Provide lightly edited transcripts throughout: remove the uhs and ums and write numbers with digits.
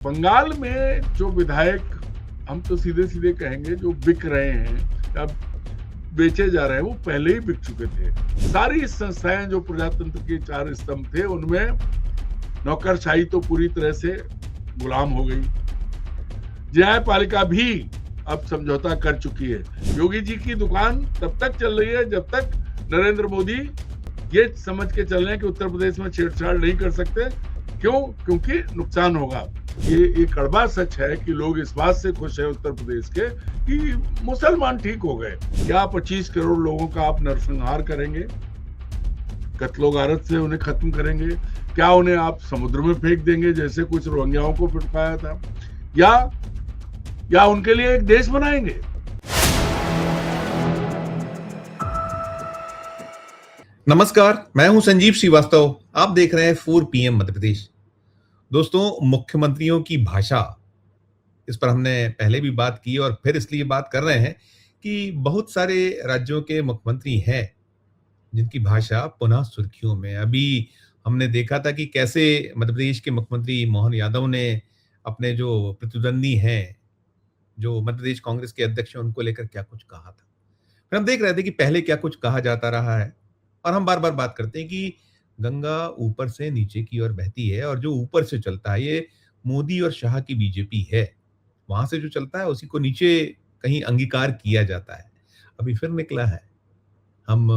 बंगाल में जो विधायक, हम तो सीधे सीधे कहेंगे, जो बिक रहे हैं या बेचे जा रहे हैं, वो पहले ही बिक चुके थे। सारी संस्थाएं जो प्रजातंत्र के चार स्तंभ थे, उनमें नौकरशाही तो पूरी तरह से गुलाम हो गई। न्यायपालिका भी अब समझौता कर चुकी है। योगी जी की दुकान तब तक चल रही है जब तक नरेंद्र मोदी ये समझ के चल रहे हैं कि उत्तर प्रदेश में छेड़छाड़ नहीं कर सकते। क्यों? क्योंकि नुकसान होगा। ये कड़वा सच है कि लोग इस बात से खुश हैं उत्तर प्रदेश के कि मुसलमान ठीक हो गए। क्या 25 करोड़ लोगों का आप नरसंहार करेंगे? कत्लो गारत से उन्हें खत्म करेंगे? क्या उन्हें आप समुद्र में फेंक देंगे जैसे कुछ रोहिंग्याओं को पिटवाया था? या उनके लिए एक देश बनाएंगे? नमस्कार, मैं हूं संजीव श्रीवास्तव। आप देख रहे हैं 4 PM मध्य प्रदेश। दोस्तों, मुख्यमंत्रियों की भाषा, इस पर हमने पहले भी बात की और फिर इसलिए बात कर रहे हैं कि बहुत सारे राज्यों के मुख्यमंत्री हैं जिनकी भाषा पुनः सुर्खियों में। अभी हमने देखा था कि कैसे मध्य प्रदेश के मुख्यमंत्री मोहन यादव ने अपने जो प्रतिद्वंदी हैं, जो मध्य प्रदेश कांग्रेस के अध्यक्ष हैं, उनको लेकर क्या कुछ कहा था। फिर हम देख रहे थे कि पहले क्या कुछ कहा जाता रहा है और हम बार-बार बात करते हैं कि गंगा ऊपर से नीचे की ओर बहती है और जो ऊपर से चलता है, ये मोदी और शाह की बीजेपी है। वहाँ से जो चलता है, उसी को नीचे कहीं अंगीकार किया जाता है। अभी फिर निकला है। हम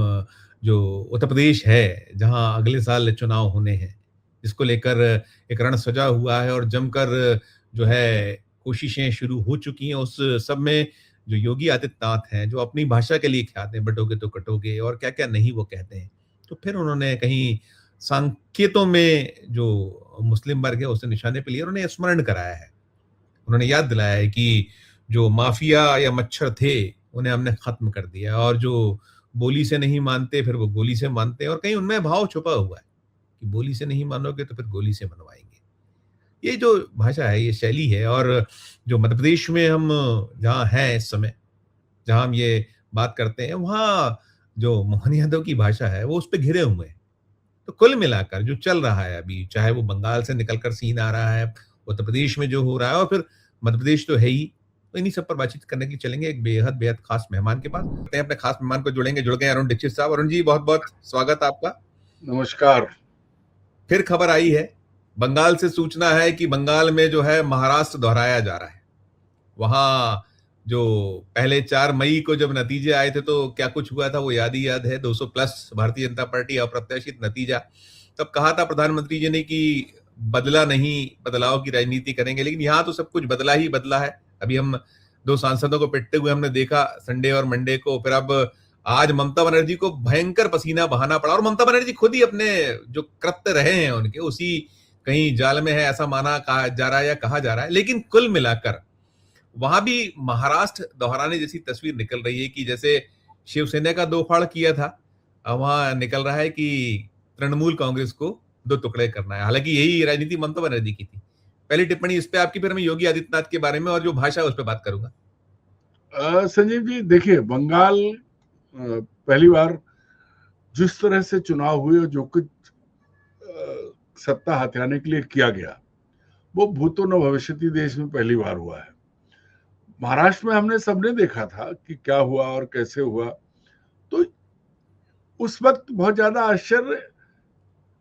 जो उत्तर प्रदेश है, जहाँ अगले साल चुनाव होने हैं, इसको लेकर एक रण सजा हुआ है और जमकर जो है कोशिशें शुरू हो चुकी हैं। उस सब में जो योगी आदित्यनाथ हैं, जो अपनी भाषा के लिए ख्यात हैं, बटोगे तो कटोगे और क्या-क्या नहीं वो कहते हैं। तो फिर उन्होंने कहीं सांकेतों में जो मुस्लिम वर्ग है, उसे निशाने पे लिया और उन्हें स्मरण कराया है। उन्होंने याद दिलाया है कि जो माफिया या मच्छर थे, उन्हें हमने खत्म कर दिया और जो बोली से नहीं मानते, फिर वो गोली से मानते हैं और कहीं उनमें भाव छुपा हुआ है कि बोली से नहीं मानोगे तो फिर गोली से मनवाएँगे। ये जो भाषा है, ये शैली है और जो मध्य प्रदेश में हम जहाँ हैं इस समय, जहाँ हम ये बात करते हैं, वहाँ जो मोहन यादव की भाषा है, वो उसपे घिरे हुए हैं। तो कुल मिलाकर जो चल रहा है अभी, चाहे वो बंगाल से निकल कर सीन आ रहा है, उत्तर प्रदेश में जो हो रहा है और फिर मध्य प्रदेश तो है ही। तो इन्हीं सब पर बातचीत करने के लिए चलेंगे एक बेहद खास मेहमान के पास। करते हैं अपने खास मेहमान को जुड़ेंगे, जुड़ गए अरुण दीक्षित साहब। अरुण जी, बहुत-बहुत स्वागत आपका। नमस्कार। फिर खबर आई है, बंगाल से सूचना है कि बंगाल में जो है महाराष्ट्र दोहराया जा रहा है। वहाँ जो पहले 4 मई को जब नतीजे आए थे तो क्या कुछ हुआ था वो याद ही याद है। 200 प्लस भारतीय जनता पार्टी अप्रत्याशित नतीजा। तब कहा था प्रधानमंत्री जी ने कि बदला नहीं, बदलाव की राजनीति करेंगे, लेकिन यहाँ तो सब कुछ बदला ही बदला है। अभी हम 2 सांसदों को पिटते हुए हमने देखा संडे और मंडे को। फिर अब आज ममता बनर्जी को भयंकर पसीना बहाना पड़ा और ममता बनर्जी खुद ही अपने जो कृत्य रहे हैं उनके, उसी कहीं जाल में है, ऐसा माना कहा जा रहा है या कहा जा रहा है। लेकिन कुल मिलाकर वहां भी महाराष्ट्र दोहराने जैसी तस्वीर निकल रही है कि जैसे शिवसेना का 2 फाड़ किया था, अब वहां निकल रहा है कि तृणमूल कांग्रेस को 2 टुकड़े करना है। हालांकि यही राजनीति ममता बनर्जी की थी। पहली टिप्पणी इस पे आपकी, फिर मैं योगी आदित्यनाथ के बारे में और जो भाषा है उस पर बात करूंगा। संजीव जी, देखिए, बंगाल पहली बार जिस तरह से चुनाव हुए और जो कुछ सत्ता हथियाने के लिए किया गया, वो भूतो न भविष्यति देश में पहली बार हुआ है। महाराष्ट्र में हमने सबने देखा था कि क्या हुआ और कैसे हुआ। तो उस वक्त बहुत ज्यादा आश्चर्य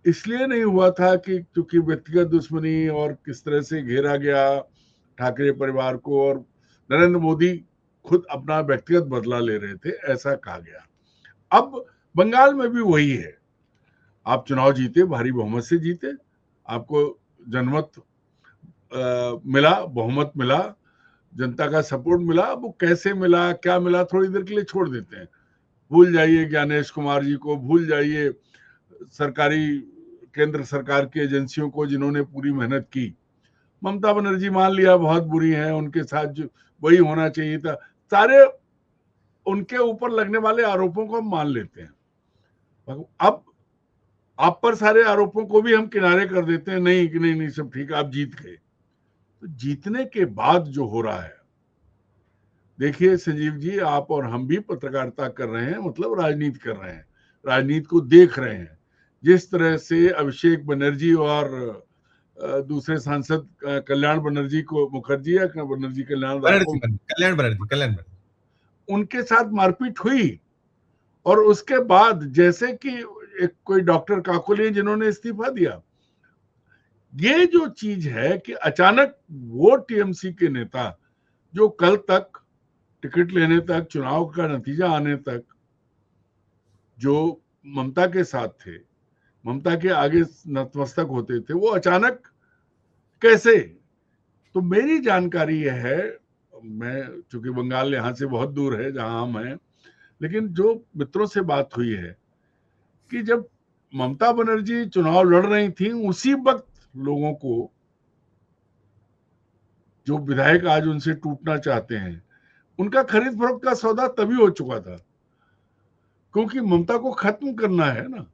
इसलिए नहीं हुआ था कि क्योंकि व्यक्तिगत दुश्मनी और किस तरह से घेरा गया ठाकरे परिवार को, और नरेंद्र मोदी खुद अपना व्यक्तिगत बदला ले रहे थे, ऐसा कहा गया। अब बंगाल में भी वही है। आप चुनाव जीते, भारी बहुमत से जीते, आपको जनमत मिला, बहुमत मिला, जनता का सपोर्ट मिला। अब वो कैसे मिला, क्या मिला, थोड़ी देर के लिए छोड़ देते हैं। भूल जाइए ज्ञानेश कुमार जी को, भूल जाइए सरकारी केंद्र सरकार की एजेंसियों को जिन्होंने पूरी मेहनत की। ममता बनर्जी मान लिया बहुत बुरी हैं, उनके साथ जो वही होना चाहिए था। सारे उनके ऊपर लगने वाले आरोपों को हम मान लेते हैं। अब आप पर सारे आरोपों को भी हम किनारे कर देते हैं, नहीं कि नहीं सब ठीक, आप जीत गए। तो जीतने के बाद जो हो रहा है, देखिए संजीव जी, आप और हम भी पत्रकारिता कर रहे हैं, मतलब राजनीति कर रहे हैं, राजनीति को देख रहे हैं। जिस तरह से अभिषेक बनर्जी और दूसरे सांसद कल्याण बनर्जी को, मुखर्जी या बनर्जी, कल्याण कल्याण बनर्जी उनके साथ मारपीट हुई। और उसके बाद जैसे कि एक कोई डॉक्टर काकोली जिन्होंने इस्तीफा दिया, ये जो चीज है कि अचानक वो टीएमसी के नेता जो कल तक टिकट लेने तक, चुनाव का नतीजा आने तक जो ममता के साथ थे, ममता के आगे नतमस्तक होते थे, वो अचानक कैसे? तो मेरी जानकारी यह है, मैं चूंकि बंगाल यहाँ से बहुत दूर है जहां हम हैं, लेकिन जो मित्रों से बात हुई है कि जब ममता बनर्जी चुनाव लड़ रही थी, उसी वक्त लोगों को, जो विधायक आज उनसे टूटना चाहते हैं, उनका खरीद फरोख्त का सौदा तभी हो चुका था, क्योंकि ममता को खत्म करना है ना।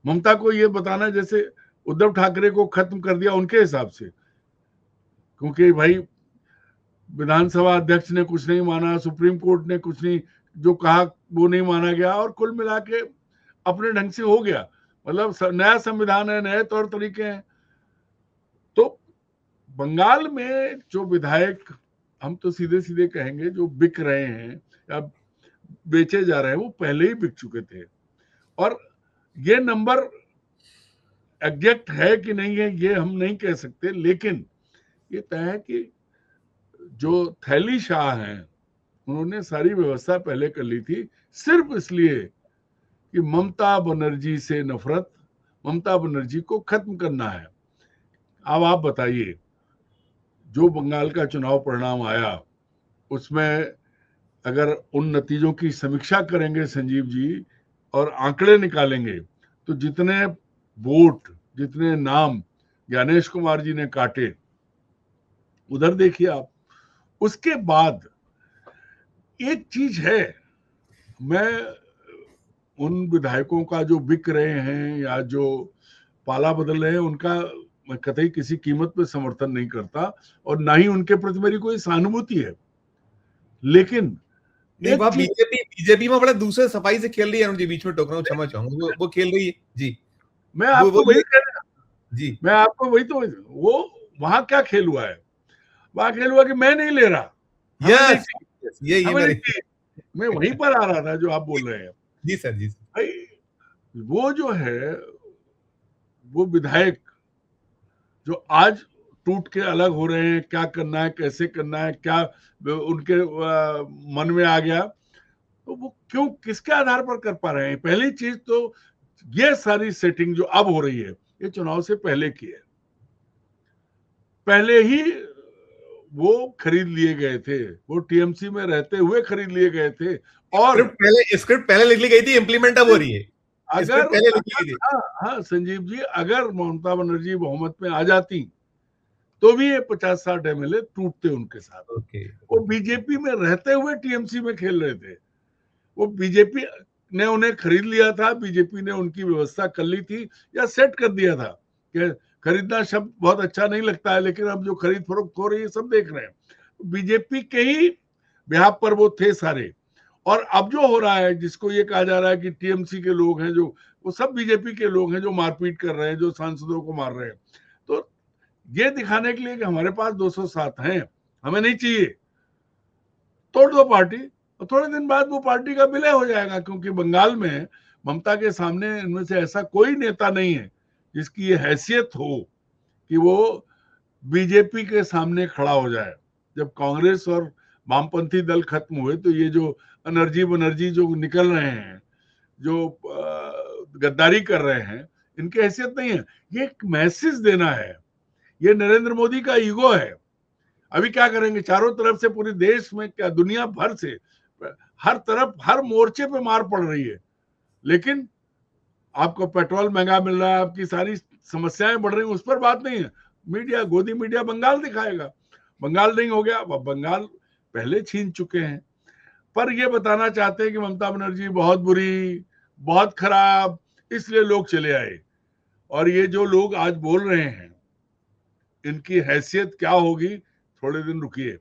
ममता को ये बताना जैसे उद्धव ठाकरे को खत्म कर दिया उनके हिसाब से, क्योंकि भाई विधानसभा अध्यक्ष ने कुछ नहीं माना, सुप्रीम कोर्ट ने कुछ नहीं, जो कहा वो नहीं माना गया, और कुल मिला के अपने ढंग से हो गया। मतलब नया संविधान है, नए तौर तरीके हैं। तो बंगाल में जो विधायक, हम तो सीधे सीधे कहेंगे, जो बिक रहे हैं या बेचे जा रहे हैं, वो पहले ही बिक चुके थे। और ये नंबर एग्जैक्ट है कि नहीं है ये हम नहीं कह सकते, लेकिन ये तय है कि जो थैली शाह हैं, उन्होंने सारी व्यवस्था पहले कर ली थी, सिर्फ इसलिए कि ममता बनर्जी से नफरत, ममता बनर्जी को खत्म करना है। अब आप बताइए, जो बंगाल का चुनाव परिणाम आया, उसमें अगर उन नतीजों की समीक्षा करेंगे संजीव जी और आंकड़े निकालेंगे, तो जितने वोट, जितने नाम ज्ञानेश कुमार जी ने काटे, उधर देखिए आप। उसके बाद एक चीज है, मैं उन विधायकों का जो बिक रहे हैं या जो पाला बदल रहे हैं, उनका मैं कतई किसी कीमत पे समर्थन नहीं करता, और ना ही उनके प्रति मेरी कोई सहानुभूति है। लेकिन नहीं, वह बीजेपी में बड़ा दूसरे सफाई से खेल रही है। जी बीच में टोक रहा हूँ, क्षमा चाहूंगा, वो खेल रही है जी। मैं आपको वही कह रहा जी, मैं आपको वही तो, वो वहां क्या खेल हुआ है? वहां खेल हुआ कि मैं नहीं ले रहा, यस, ये मैं वहीं पर आ रहा था जो आप बोल रहे हैं। जी सर, जी सर। भाई वो जो है, वो विधायक जो आज टूट के अलग हो रहे हैं, क्या करना है, कैसे करना है, क्या उनके मन में आ गया, तो वो क्यों, किसके आधार पर कर पा रहे हैं? पहली चीज तो ये सारी सेटिंग जो अब हो रही है, ये चुनाव से पहले की है। पहले ही वो खरीद लिए गए थे, वो टीएमसी में रहते हुए खरीद लिए गए थे। और स्क्रिप्ट पहले लिख ली गई थी, इंप्लीमेंट अब हो रही है। अगर पहले लिख ली गई। हाँ संजीव जी, अगर ममता बनर्जी बहुमत में आ जाती तो भी ये 50-60 एमएलए टूटते उनके साथ। वो बीजेपी में रहते हुए टीएमसी में खेल रहे थे। वो बीजेपी ने उन्हें खरीद लिया था, बीजेपी ने उनकी व्यवस्था कर ली थी या सेट कर दिया था। कि खरीदना शब्द बहुत अच्छा नहीं लगता है, लेकिन अब जो खरीद फरोख्त हो रही है सब देख रहे हैं। बीजेपी के ही बिहार पर वो थे सारे। और अब जो हो रहा है, जिसको ये कहा जा रहा है कि टीएमसी के लोग हैं, जो वो सब बीजेपी के लोग हैं जो मारपीट कर रहे हैं, जो सांसदों को मार रहे हैं। तो ये दिखाने के लिए कि हमारे पास 207 हैं, हमें नहीं चाहिए, तोड़ दो पार्टी, और थोड़े दिन बाद वो पार्टी का विलय हो जाएगा। क्योंकि बंगाल में ममता के सामने इनमें से ऐसा कोई नेता नहीं है जिसकी ये हैसियत हो कि वो बीजेपी के सामने खड़ा हो जाए। जब कांग्रेस और वामपंथी दल खत्म हुए, तो ये जो बनर्जी जो निकल रहे हैं, जो गद्दारी कर रहे हैं, इनकी हैसियत नहीं है। ये एक मैसेज देना है, ये नरेंद्र मोदी का ईगो है। अभी क्या करेंगे, चारों तरफ से, पूरे देश में, क्या दुनिया भर से, हर तरफ, हर मोर्चे पे मार पड़ रही है, लेकिन आपको पेट्रोल महंगा मिल रहा है, आपकी सारी समस्याएं बढ़ रही हैं, उस पर बात नहीं है। मीडिया, गोदी मीडिया बंगाल दिखाएगा। बंगाल नहीं हो गया, बंगाल पहले छीन चुके हैं, पर ये बताना चाहते हैं कि ममता बनर्जी बहुत बुरी, बहुत खराब, इसलिए लोग चले आए। और ये जो लोग आज बोल रहे हैं, इनकी हैसियत क्या होगी, थोड़े दिन रुकिए।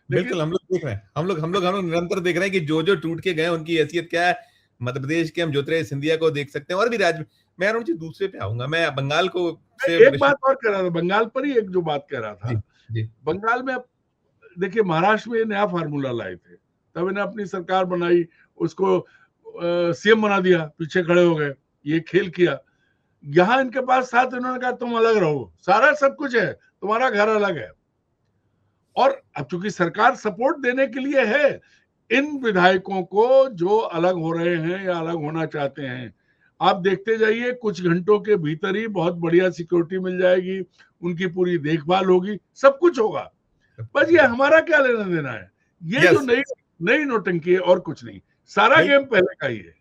बिल्कुल, हम लोग देख रहे हैं, हम लोग निरंतर देख रहे हैं कि जो टूट के गए उनकी हैसियत क्या है। मध्य प्रदेश के हम ज्योतिरादित्य सिंधिया को देख सकते हैं, और भी मैं अरुण जी दूसरे पे आऊंगा, मैं बंगाल को से एक बात और कह रहा था, बंगाल पर ही एक जो बात कह रहा जी था, जी बंगाल में देखिए महाराष्ट्र में नया फार्मूला लाए थे, तब इन्हें अपनी सरकार बनाई, उसको सीएम बना दिया, पीछे खड़े हो गए, ये खेल किया। यहाँ इनके पास साथ, इन्होंने कहा तुम अलग रहो, सारा सब कुछ है, तुम्हारा घर अलग है। और अब चूंकि सरकार सपोर्ट देने के लिए है इन विधायकों को जो अलग हो रहे हैं या अलग होना चाहते हैं, आप देखते जाइए कुछ घंटों के भीतर ही बहुत बढ़िया सिक्योरिटी मिल जाएगी, उनकी पूरी देखभाल होगी, सब कुछ होगा। बस ये हमारा क्या लेना देना है, ये जो यस नई नई नोटंकी है और कुछ नहीं, सारा भाई गेम पहले का ही है।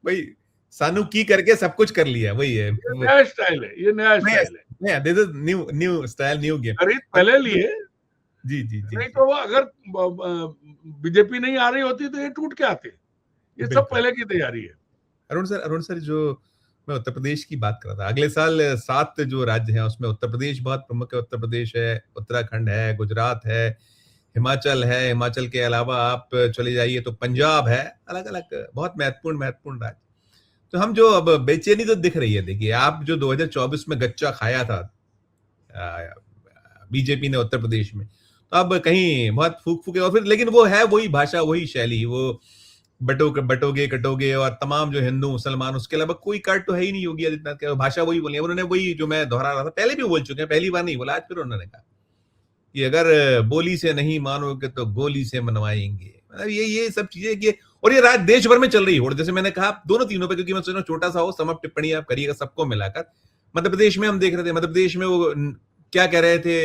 भाई सानू की करके सब कुछ कर लिया, वही है। ये नया स्टाइल है, ये नया स्टाइल है। This is new new style, new game. खरीद पहले लिए, जी जी जी नहीं जी तो वो अगर बीजेपी नहीं आ रही होती तो ये टूट के आते, ये सब बिल्कुल। पहले की तैयारी है। अरुण सर जो मैं उत्तर प्रदेश की बात कर रहा था, अगले साल 7 जो राज्य हैं उसमें उत्तर प्रदेश बहुत प्रमुख है। उत्तर प्रदेश है, उत्तराखंड है, गुजरात है, हिमाचल है, हिमाचल के अलावा आप चले जाइए तो पंजाब है, अलग अलग बहुत महत्वपूर्ण महत्वपूर्ण राज्य। तो हम जो अब बेचैनी तो दिख रही है, देखिए आप जो 2024 में गच्चा खाया था बीजेपी ने उत्तर प्रदेश में, तो अब कहीं बहुत फूक फूके, और फिर लेकिन वो है वही भाषा, वही शैली, वो बटोगे कटोगे और तमाम जो हिंदू मुसलमान, उसके अलावा कोई कार्ड तो है ही नहीं। योगी आदित्यनाथ की भाषा वही बोली, उन्होंने वही जो मैं दोहरा रहा था, पहले भी बोल चुके हैं, पहली बार नहीं बोला, आज फिर उन्होंने कहा कि अगर बोली से नहीं मानोगे तो गोली से मनवाएंगे। मतलब ये सब चीजें कि, और ये रात देश भर में चल रही है। जैसे मैंने कहा दोनों तीनों पे, क्योंकि मैं सोच रहा हूँ छोटा सा हो, समअप टिप्पणी आप करिएगा सबको मिलाकर। मध्य प्रदेश में हम देख रहे थे, मध्य प्रदेश में वो क्या कह रहे थे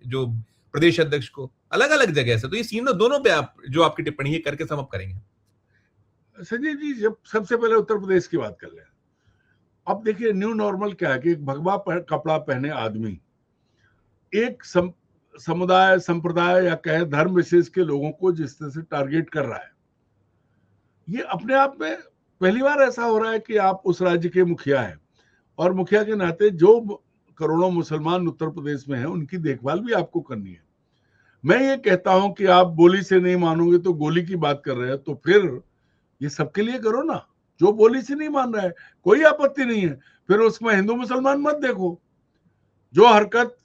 जो प्रदेश अध्यक्ष को, अलग अलग जगह से। तो ये सीन दोनों पे आप जो आपकी टिप्पणी है करके समअप करेंगे। संजय जी, जब सबसे पहले उत्तर प्रदेश की बात कर लें, अब देखिए न्यू नॉर्मल क्या है कि एक भगवा कपड़ा पहने आदमी एक समुदाय, संप्रदाय या कहे धर्म विशेष के लोगों को जिस तरह से टारगेट कर रहा है, ये अपने आप में पहली बार ऐसा हो रहा है कि आप उस राज्य के मुखिया हैं और मुखिया के नाते जो करोड़ों मुसलमान उत्तर प्रदेश में हैं उनकी देखभाल भी आपको करनी है। मैं ये कहता हूं कि आप बोली से नहीं मानोगे तो गोली की बात कर रहे हैं, तो फिर ये सबके लिए करो ना। जो बोली से नहीं मान रहा है कोई आपत्ति नहीं है, फिर उसमें हिंदू मुसलमान मत देखो। जो हरकत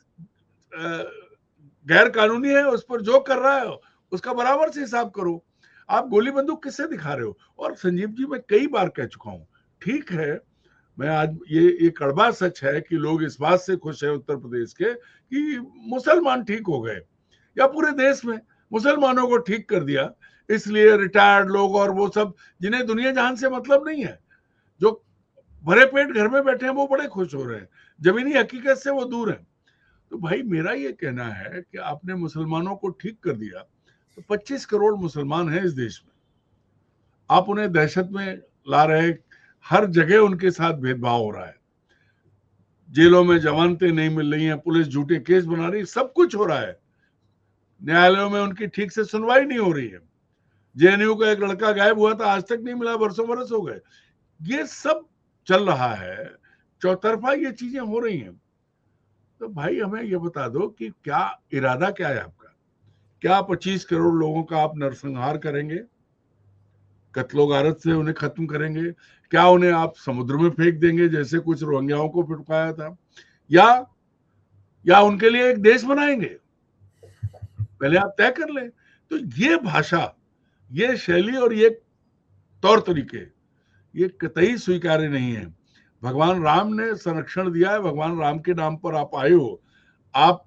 गैर कानूनी है उस पर जो कर रहा है उसका बराबर से हिसाब करो। आप गोली बंदूक किससे दिखा रहे हो? और संजीव जी, मैं कई बार कह चुका हूं, ठीक है, मैं आज ये कड़वा सच है कि लोग इस बात से खुश है उत्तर प्रदेश के कि मुसलमान ठीक हो गए, या पूरे देश में मुसलमानों को ठीक कर दिया, इसलिए रिटायर्ड लोग और वो सब जिन्हें दुनिया जहान से मतलब नहीं है, जो भरे पेट घर में बैठे हैं, वो बड़े खुश हो रहे हैं, जमीनी हकीकत से वो दूर है। तो भाई मेरा ये कहना है कि आपने मुसलमानों को ठीक कर दिया, तो 25 करोड़ मुसलमान हैं इस देश में, आप उन्हें दहशत में ला रहे, हर जगह उनके साथ भेदभाव हो रहा है, जेलों में जमानतें नहीं मिल रही हैं, पुलिस झूठे केस बना रही है, सब कुछ हो रहा है, न्यायालयों में उनकी ठीक से सुनवाई नहीं हो रही है। जेएनयू का एक लड़का गायब हुआ था, आज तक नहीं मिला, बरसों बरस हो गए। ये सब चल रहा है, चौतरफा ये चीजें हो रही हैं। तो भाई हमें ये बता दो कि क्या इरादा क्या है आपका? क्या 25 करोड़ लोगों का आप नरसंहार करेंगे, कत्लो गारत से उन्हें खत्म करेंगे? क्या उन्हें आप समुद्र में फेंक देंगे जैसे कुछ रोहिंग्याओं को फिटकाया था, या उनके लिए एक देश बनाएंगे? पहले आप तय कर लें। तो ये भाषा, ये शैली और ये तौर तरीके, ये कतई स्वीकार्य नहीं है। भगवान राम ने संरक्षण दिया है, भगवान राम के नाम पर आप आए हो, आप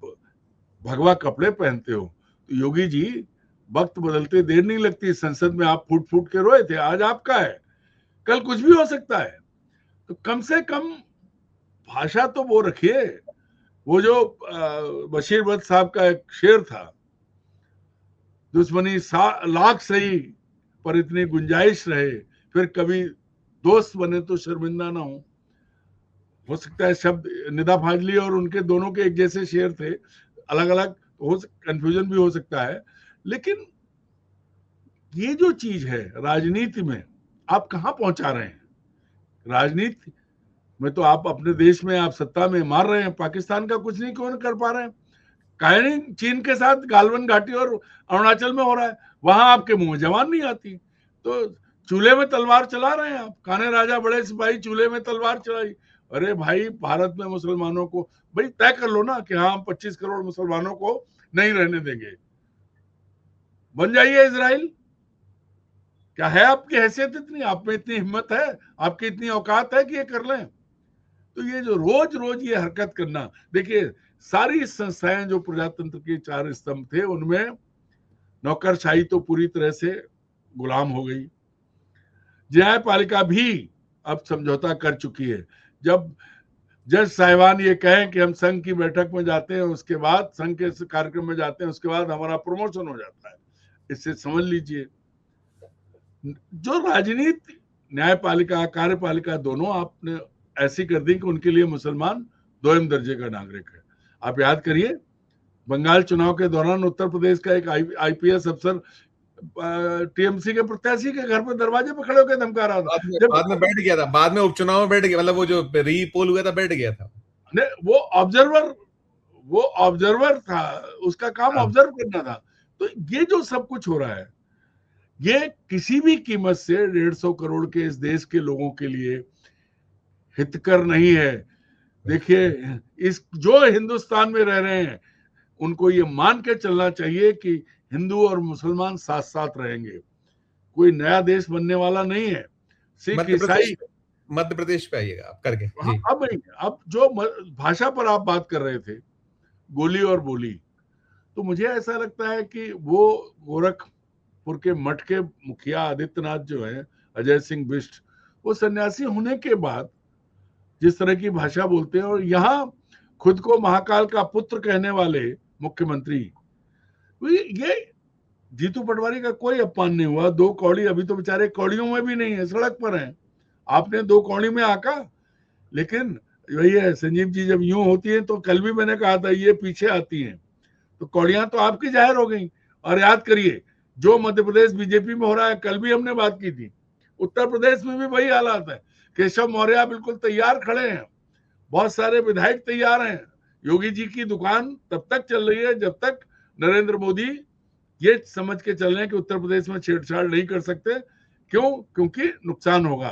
भगवा कपड़े पहनते हो, तो योगी जी वक्त बदलते देर नहीं लगती। संसद में आप फूट फूट के रोए थे, आज आपका है, कल कुछ भी हो सकता है। तो कम से कम भाषा तो वो रखिए। वो जो बशीर बद साहब का एक शेर था, दुश्मनी लाख सही पर इतनी गुंजाइश रहे, फिर कभी दोस्त बने तो शर्मिंदा ना हो सकता है शब्द निदा फाजली और उनके दोनों के एक जैसे शेर थे, अलग अलग हो, कंफ्यूजन भी हो सकता है। लेकिन ये जो चीज है राजनीति में, आप कहां पहुंचा रहे हैं? राजनीति में तो आप अपने देश में आप सत्ता में मार रहे हैं, पाकिस्तान का कुछ नहीं क्यों कर पा रहे हैं? काहे नहीं चीन के साथ गालवन घाटी और अरुणाचल में हो रहा है, वहां आपके मुंह में जबान नहीं आती, तो चूल्हे में तलवार चला रहे हैं आप। कान्हे राजा बड़े सिपाही, चूल्हे में तलवार चलाई, अरे भाई, भारत में मुसलमानों को भाई तय कर लो ना कि हाँ, हम 25 करोड़ मुसलमानों को नहीं रहने देंगे, बन जाइए इजराइल। क्या है आपकी हैसियत इतनी, आप में इतनी हिम्मत है, आपकी इतनी औकात है कि ये कर लें? तो ये जो रोज रोज ये हरकत करना, देखिए सारी संस्थाएं जो प्रजातंत्र के 4 स्तंभ थे, उनमें नौकरशाही तो पूरी तरह से गुलाम हो गई। न्यायपालिका भी अब समझौता कर चुकी है। जब जज साहिबान ये कहें कि हम संघ की बैठक में जाते हैं, उसके बाद संघ के कार्यक्रम में जाते हैं, उसके बाद हमारा प्रमोशन हो जाता है, इससे समझ लीजिए जो राजनीति, न्यायपालिका, कार्यपालिका दोनों आपने ऐसी कर दी कि उनके लिए मुसलमान दोयम दर्जे का नागरिक है। आप याद करिए, बंगाल चुनाव के दौरान उत्तर प्रदेश का एक आईपीएस अफसर टीएमसी के प्रत्याशी के घर पे दरवाजे पे खड़े होकर धमका रहा था। बाद में बैठ गया था, बाद में उपचुनाव में बैठ गया, मतलब वो जो री पोल हुआ था बैठ गया था। वो ऑब्जर्वर था, उसका काम ऑब्जर्व करना था। तो ये जो सब कुछ हो रहा है, ये किसी भी कीमत से 150 करोड़ के इस देश के लोगों के लिए हितकर नहीं है। देखिए, इस जो हिंदुस्तान में रह रहे हैं उनको ये मान के चलना चाहिए कि हिंदू और मुसलमान साथ साथ रहेंगे, कोई नया देश बनने वाला नहीं है। सिख, ईसाई, मध्य प्रदेश पे आइएगा आप करके जी। अब जो भाषा पर आप बात कर रहे थे, गोली और बोली, तो मुझे ऐसा लगता है कि वो गोरखपुर के मठ के मुखिया आदित्यनाथ जो है, अजय सिंह बिष्ट, वो सन्यासी होने के बाद जिस तरह की भाषा बोलते हैं, और यहाँ खुद को महाकाल का पुत्र कहने वाले मुख्यमंत्री, ये जीतू पटवारी का कोई अपमान नहीं हुआ। 2 कौड़ी, अभी तो बेचारे कौड़ियों में भी नहीं है, सड़क पर हैं। आपने 2 कौड़ी में आका, लेकिन वही है संजीव जी, जब यूं होती है तो कल भी मैंने कहा था ये पीछे आती हैं, तो कौड़ियां तो आपकी जाहिर हो गई। और याद करिए जो मध्य प्रदेश बीजेपी में हो रहा है, कल भी हमने बात की थी, उत्तर प्रदेश में भी वही हालात है। केशव मौर्य बिल्कुल तैयार खड़े हैं, बहुत सारे विधायक तैयार हैं। योगी जी की दुकान तब तक चल रही है जब तक नरेंद्र मोदी ये समझ के चल रहे हैं कि उत्तर प्रदेश में छेड़छाड़ नहीं कर सकते। क्यों? क्योंकि नुकसान होगा।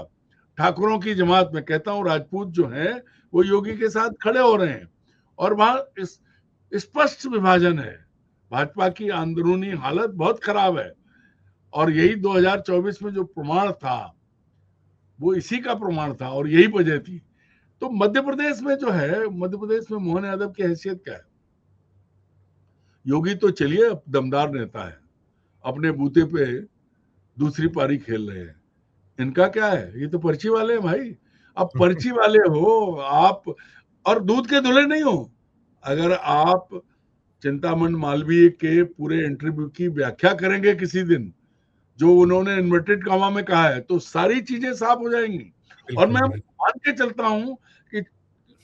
ठाकुरों की जमात में कहता हूं, राजपूत जो हैं वो योगी के साथ खड़े हो रहे हैं, और वहां स्पष्ट विभाजन है। भाजपा की अंदरूनी हालत बहुत खराब है, और यही 2024 में जो प्रमाण था वो इसी का प्रमाण था, और यही वजह थी। तो मध्य प्रदेश में जो है, मध्य प्रदेश में मोहन यादव की हैसियत क्या है? योगी तो चलिए दमदार नेता है, अपने बूते पे दूसरी पारी खेल रहे हैं। इनका क्या है? ये तो पर्ची वाले हैं भाई। अब पर्ची वाले हो आप, और दूध के धुले नहीं हो। अगर आप चिंतामण मालवीय के पूरे इंटरव्यू की व्याख्या करेंगे किसी दिन, जो उन्होंने इन्वर्टेड कॉमा में कहा है, तो सारी चीजें साफ हो जाएंगी। और मैं मान के चलता हूं कि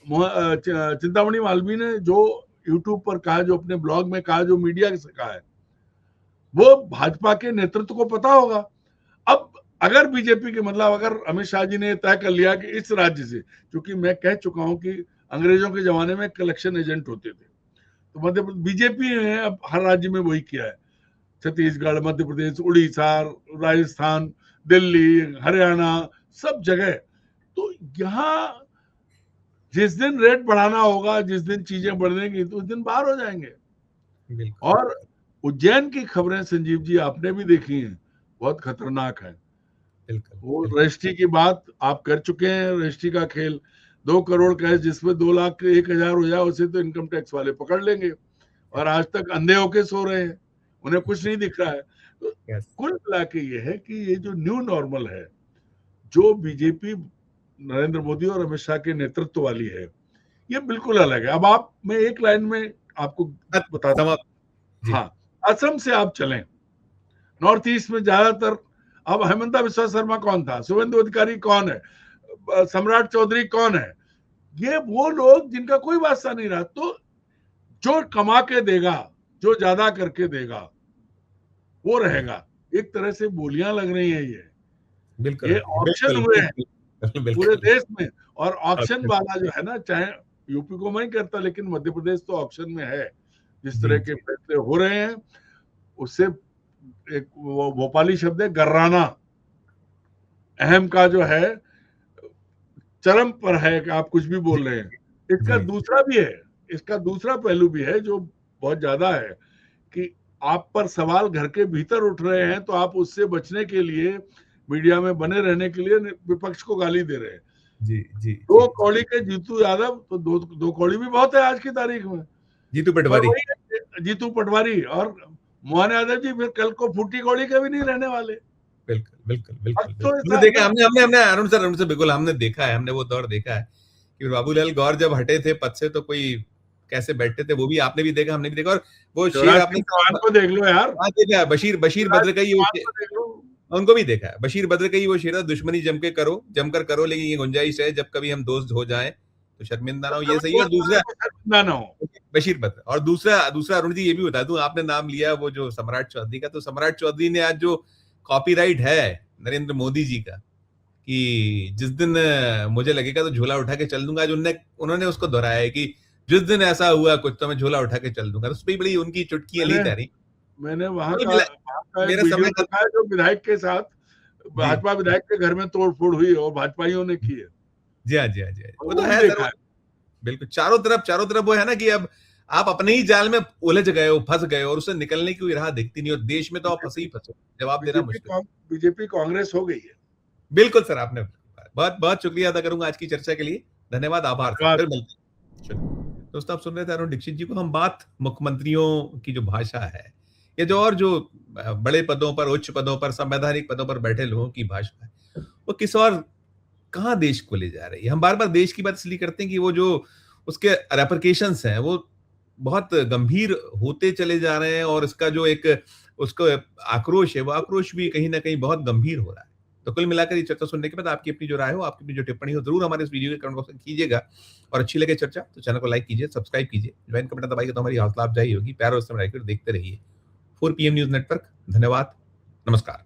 चिंतामणि मालवीय ने जो यूट्यूब पर कहा, जो अपने ब्लॉग में कहा, जो मीडिया से कहा है, वो भाजपा के नेतृत्व को पता होगा। अब अगर बीजेपी के, मतलब अगर अमित शाह जी ने तय कर लिया कि इस राज्य से, क्योंकि मैं कह चुका हूं कि अंग्रेजों के जमाने में कलेक्शन एजेंट होते थे, तो मध्य बीजेपी ने अब हर राज्य में वही किया है। छत्तीसगढ़, मध्य प्रदेश, उड़ीसा, राजस्थान, दिल्ली, हरियाणा, सब जगह। तो यहाँ जिस दिन रेट बढ़ाना होगा, जिस दिन चीजें बढ़ेंगी, तो उस दिन बाहर हो जाएंगे। और उज्जैन की खबरें संजीव जी आपने भी देखी हैं, बहुत खतरनाक है। वो रजिस्ट्री की बात आप कर चुके हैं, रजिस्ट्री का खेल, 2 करोड़ कैश जिसमें 2,01,000 हो जाए, उसे तो इनकम टैक्स वाले पकड़ लेंगे। और आज तक अंधे होके सो रहे हैं, उन्हें कुछ नहीं दिख रहा है। तो कुल मिला के ये है कि ये जो न्यू नॉर्मल है, जो बीजेपी नरेंद्र मोदी और अमित शाह के नेतृत्व वाली है, ये बिल्कुल अलग है। अब आप, मैं एक लाइन में आपको बताता हूँ। हाँ, असम से आप चलें, नॉर्थ ईस्ट में ज्यादातर, अब हेमंता बिस्वा शर्मा कौन था, शुभेंदु अधिकारी कौन है, सम्राट चौधरी कौन है, ये वो लोग जिनका कोई वास्ता नहीं रहा। तो जो कमा के देगा, जो ज्यादा करके देगा, वो रहेगा। एक तरह से बोलियां लग रही हैं ये ऑप्शन हुए हैं पूरे देश में। और ऑप्शन वाला जो है ना, चाहे यूपी को मैं करता, लेकिन मध्य प्रदेश तो ऑप्शन में है। जिस तरह के फैसले हो रहे हैं, उससे एक वो भोपाली शब्द है गर्राना, अहम का जो है चरम पर है कि आप कुछ भी बोल रहे हैं। इसका जी। दूसरा भी है, इसका दूसरा पहलू भी है जो बहुत ज्यादा है कि आप पर सवाल घर के भीतर उठ रहे हैं, तो आप उससे बचने के लिए, मीडिया में बने रहने के लिए विपक्ष को गाली दे रहे हैं। जी, जी, दो जी। कौड़ी के जीतू यादव, तो दो कौड़ी भी बहुत है आज की तारीख में। जीतू पर पटवारी। वही है, जीतू पटवारी और मोहन यादव जी फिर कल को फूटी कौड़ी के भी नहीं रहने वाले। बिल्कुल, बिल्कुल, अब बिल्कुल, तो बिल्कुल। हमने ऐसा है देखा, ना, हमने अरुण सर बिल्कुल हमने देखा है, हमने वो दौर देखा है कि बाबूलाल गौर जब हटे थे पद से तो कोई कैसे बैठते थे, वो भी आपने भी देखा, हमने भी देखा। और वो शेर शिवराज आपने सिंह चौहान को देख लो यार, हाँ, देखा है। बशीर बशीर शिवराज बद्र का सिंह ही वो चौहान को देख लो। उनको भी देखा है। बशीर बद्र का ही वो शेर था, दुश्मनी जमकर करो, लेकिन ये गुंजाइश है जब कभी हम दोस्त हो जाएं तो शर्मिंदा ना जब हो। ये कभी सही है। और दोस्त बने दूसरा तो शर्मिंदा ना हो। बशीर बद्र, और दूसरा अरुण जी ये भी बता दूं, आपने नाम लिया वो जो सम्राट चौधरी का, तो सम्राट चौधरी ने आज जो कॉपीराइट है नरेंद्र मोदी जी का कि जिस दिन मुझे लगेगा तो झोला उठा के चल दूंगा, आज उन्होंने उसको दोहराया है कि जिस दिन ऐसा हुआ कुछ तो मैं झोला उठा के चल दूंगा। तो उस पर बड़ी उनकी चुटकियां ली मैंने तैरी। मैंने वहां का एक मेरा वीडियो समय का देखा है जो विधायक के साथ, जी भाजपा विधायक के घर में तोड़फोड़ हुई और भाजपाइयों ने की है, जी हाँ, जी हाँ, जी हाँ। और वो तो वो भी है सर। देखा है। बिल्कुल, चारों तरफ वो है ना कि अब आप अपने ही जाल में उलझ गए हो, फंस गए हो, और उससे निकलने की कोई राह दिखती नहीं, और देश में तो आप फंसे ही फंसे हो। जवाब देना मुश्किल। बीजेपी कांग्रेस हो गई है। बिल्कुल सर, आपने बहुत बहुत शुक्रिया अदा करूंगा आज की चर्चा के लिए। धन्यवाद, आभार सर, धन्यवाद। फिर मिलते हैं। शुक्रिया। दोस्तों, आप सुन रहे थे अरुण दीक्षित जी को। हम बात मुख्यमंत्रियों की जो भाषा है, या जो बड़े पदों पर, उच्च पदों पर, संवैधानिक पदों पर बैठे लोगों की भाषा है, वो किस और कहाँ देश को ले जा रही है। हम बार बार देश की बात इसलिए करते हैं कि वो जो उसके रेपरकेशंस हैं वो बहुत गंभीर होते चले जा रहे हैं, और इसका जो एक उसको आक्रोश है, वो आक्रोश भी कहीं ना कहीं बहुत गंभीर हो रहा है। तो कुल मिलाकर ये चर्चा सुनने के बाद आपकी अपनी जो राय हो, आपकी अपनी जो टिप्पणी हो, जरूर हमारे इस वीडियो के कमेंट बॉक्स में कीजिएगा। और अच्छी लगे चर्चा तो चैनल को लाइक कीजिए, सब्सक्राइब कीजिए, ज्वाइन का बटन दबाइए तो हमारी हौसला अफजाई होगी। प्यार और समझ देखते रहिए 4 PM न्यूज नेटवर्क। धन्यवाद, नमस्कार।